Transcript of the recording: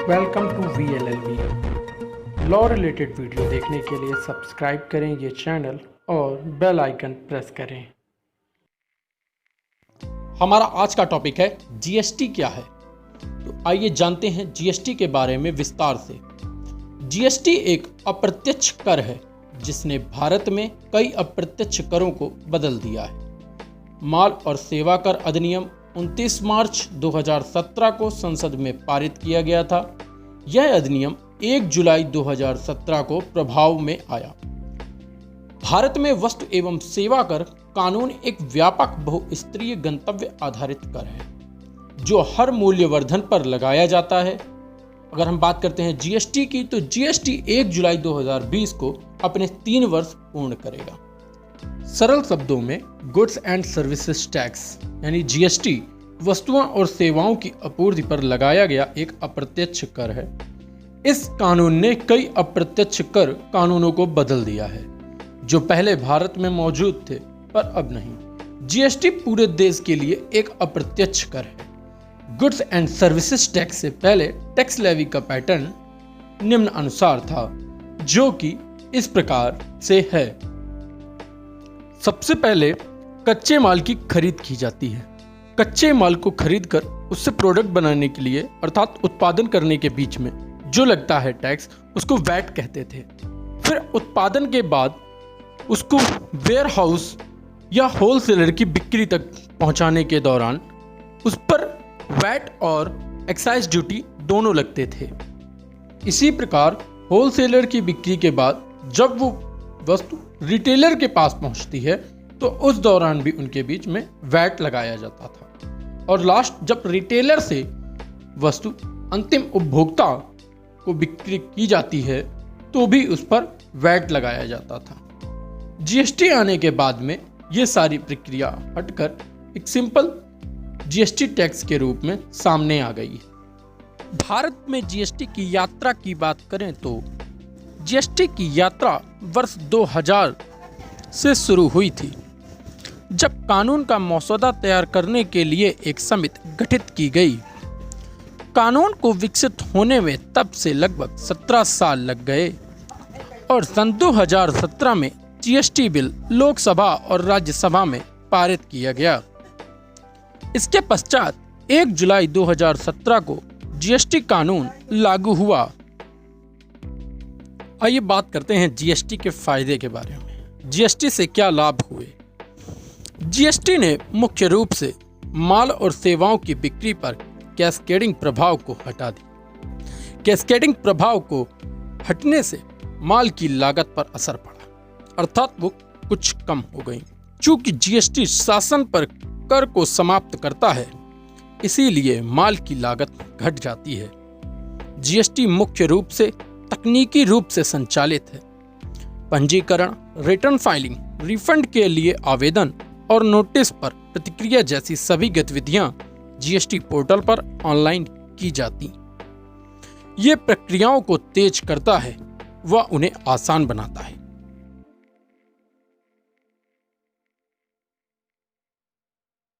Welcome to VLLB। Law related video देखने के लिए सब्सक्राइब करें ये चैनल और बेल आइकन प्रेस करें। हमारा आज का टॉपिक है जीएसटी क्या है। तो आइए जानते हैं जीएसटी के बारे में विस्तार से। जीएसटी एक अप्रत्यक्ष कर है जिसने भारत में कई अप्रत्यक्ष करों को बदल दिया है। माल और सेवा कर अधिनियम 29 मार्च 2017 को संसद में पारित किया गया था। यह अधिनियम 1 जुलाई 2017 को प्रभाव में आया। भारत में वस्तु एवं सेवा कर कानून एक व्यापक बहुस्तरीय गंतव्य आधारित कर है जो हर मूल्यवर्धन पर लगाया जाता है। अगर हम बात करते हैं जीएसटी की, तो जीएसटी 1 जुलाई 2020 को अपने 3 वर्ष पूर्ण करेगा। सरल शब्दों में गुड्स एंड सर्विसेज टैक्स यानी जीएसटी वस्तुओं और सेवाओं की आपूर्ति पर लगाया गया एक अप्रत्यक्ष कर है। इस कानून ने कई अप्रत्यक्ष कर कानूनों को बदल दिया है जो पहले भारत में मौजूद थे पर अब नहीं। जीएसटी पूरे देश के लिए एक अप्रत्यक्ष कर है। गुड्स एंड सर्विसेज टैक्स से पहले टैक्स लेवी का पैटर्न निम्न अनुसार था, जो कि इस प्रकार से है। सबसे पहले कच्चे माल की खरीद की जाती है। कच्चे माल को खरीदकर उससे प्रोडक्ट बनाने के लिए अर्थात उत्पादन करने के बीच में जो लगता है टैक्स, उसको वैट कहते थे। फिर उत्पादन के बाद उसको वेयर हाउस या होलसेलर की बिक्री तक पहुंचाने के दौरान उस पर वैट और एक्साइज ड्यूटी दोनों लगते थे। इसी प्रकार होलसेलर की बिक्री के बाद जब वो वस्तु रिटेलर के पास पहुंचती है तो उस दौरान भी उनके बीच में वैट लगाया जाता था। और लास्ट जब रिटेलर से वस्तु अंतिम उपभोक्ता को बिक्री की जाती है तो भी उस पर वैट लगाया जाता था। जीएसटी आने के बाद में ये सारी प्रक्रिया हटकर एक सिंपल जीएसटी टैक्स के रूप में सामने आ गई है। भारत में जीएसटी की यात्रा की बात करें तो जीएसटी की यात्रा वर्ष 2000 से शुरू हुई थी, जब कानून का मसौदा तैयार करने के लिए एक समिति गठित की गई। कानून को विकसित होने में तब से लगभग 17 साल लग गए और सन 2017 में जीएसटी बिल लोकसभा और राज्यसभा में पारित किया गया। इसके पश्चात 1 जुलाई 2017 को जीएसटी कानून लागू हुआ। आइए बात करते हैं जीएसटी के फायदे के बारे में। जीएसटी से क्या लाभ हुए? जीएसटी ने मुख्य रूप से माल और सेवाओं की बिक्री पर कैस्केडिंग प्रभाव को हटा दिया। कैस्केडिंग प्रभाव को हटने से माल की लागत पर असर पड़ा, अर्थात वो कुछ कम हो गई। चूंकि जीएसटी शासन पर कर को समाप्त करता है, इसीलिए माल की लागत घट जाती है। जीएसटी मुख्य रूप से तकनीकी रूप से संचालित है। पंजीकरण, रिटर्न फाइलिंग, रिफंड के लिए आवेदन और नोटिस पर प्रतिक्रिया जैसी सभी गतिविधियां जीएसटी पोर्टल पर ऑनलाइन की जाती। ये प्रक्रियाओं को तेज करता है व उन्हें आसान बनाता है।